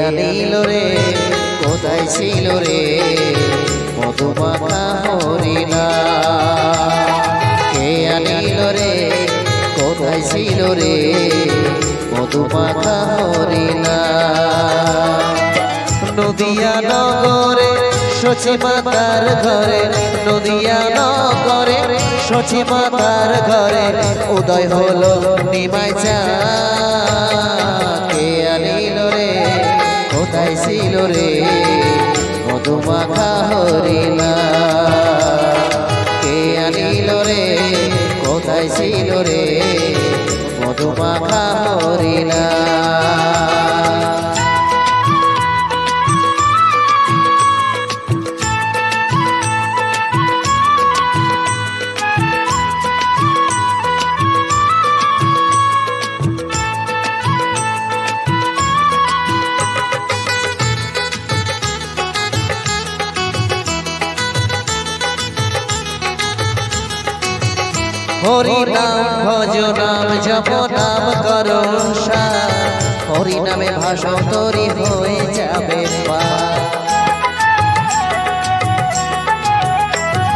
আনিল রে কোথায় ছিল রে মধুমাখা হরিণা কে আনিল রে কোথায় ছিল রে মধুমাখা হরিণা নদিয়া নগরে সচিমাতার ঘরে নদিয়া নগরে সচিমাতার ঘরে উদয় হলো নিমাই চাঁদ কে আনিল রে কোথায় ছিল রে মধুমাখা হরিণা কে আনিল রে কোথায় ছিল রে মধুমাখা হরিণা হরি নাম ভজ নাম জপ নাম করো হরি নামে ভাষা তরি হয়ে যাবে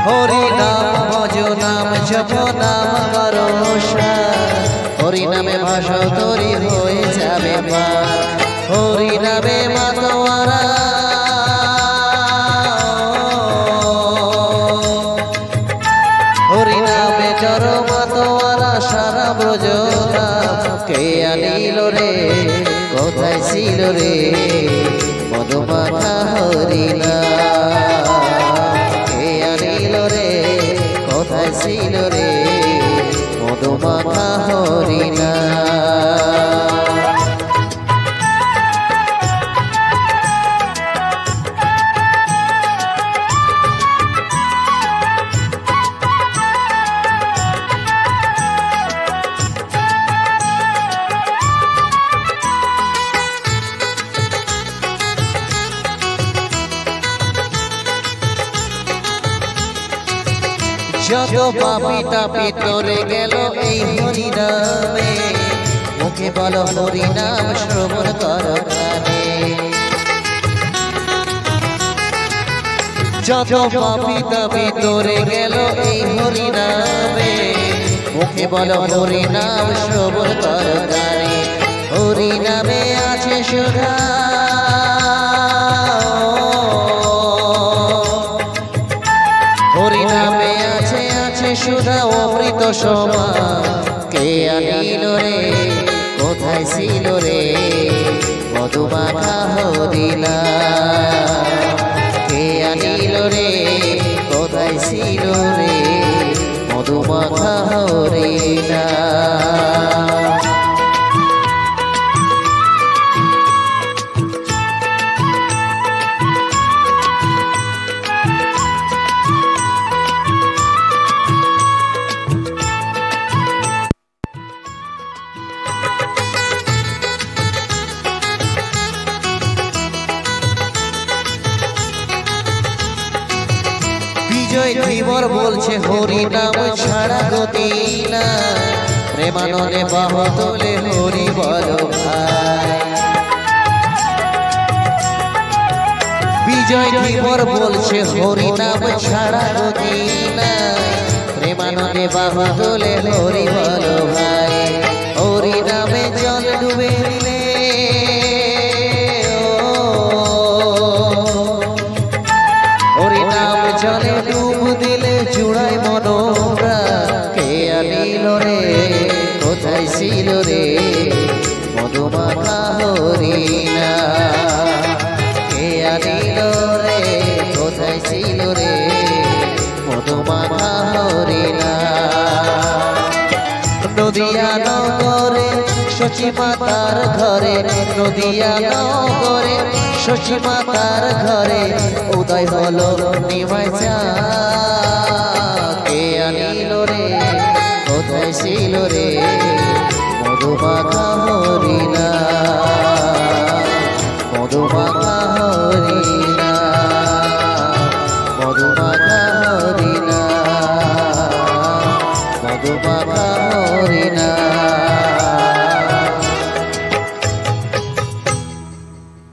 হরি নাম ভজ নাম জপ নাম করো হরি নামে ভাষা তরি হয়ে যাবে হরি নামে মাতোয়ারা হরি নামে জরমাতোয়ারা সারা ব্রজনা কে আনিল রে কোথায় ছিল রে মধুমাখা হরিণা কে আনিল রে কোথায় ছিল রে মধুমাখা হরিণা যত পাপি তাপি তোরে গেল এই হরি নামে মুখে বলো হরি নাম শ্রবণ কর কানে যত পাপি তাপি তোরে গেল এই হরি নামে মুখে বলো হরি নাম শ্রবণ কর কানে হরি নামে আছে সুধা হরি নামে আছে সুধা অমৃত সমা কে আনিল রে কোথায় ছিল রে মধুমাখা হরিণা কে আনিল রে কোথায় ছিল রে মধুমাখা হরিণা বিজয় ধীবর বলছে হরি নাম ছাড়া গতি না প্রেমানন্দে বাহ তোলে হরি বল ভাই বিজয় ধীবর বলছে হরি নাম ছাড়া গতি না প্রেমানন্দে বাহ তোলে হরি বল ভাই হরি নামে জল ডুবে দিলে হরি নাম জলে ডুব দিলে জুড়াই মনোরা কে আনিল রে কোথায় ছিল রে মধুমাখা হরিণা কে আনিল রে কোথায় ছিল রে মধুমাখা হরিণা নদিয়া নগরে সচিমাতার ঘরে নদিয়া নগরে সচিমাতার ঘরে উদয় হলো নিমাই চাঁদ কে আনিল রে কোথায় ছিল রে মধুমাখা হরিণা মধুমাখা হরিণা মধুমাখা হরিণা মধুমাখা হরিণা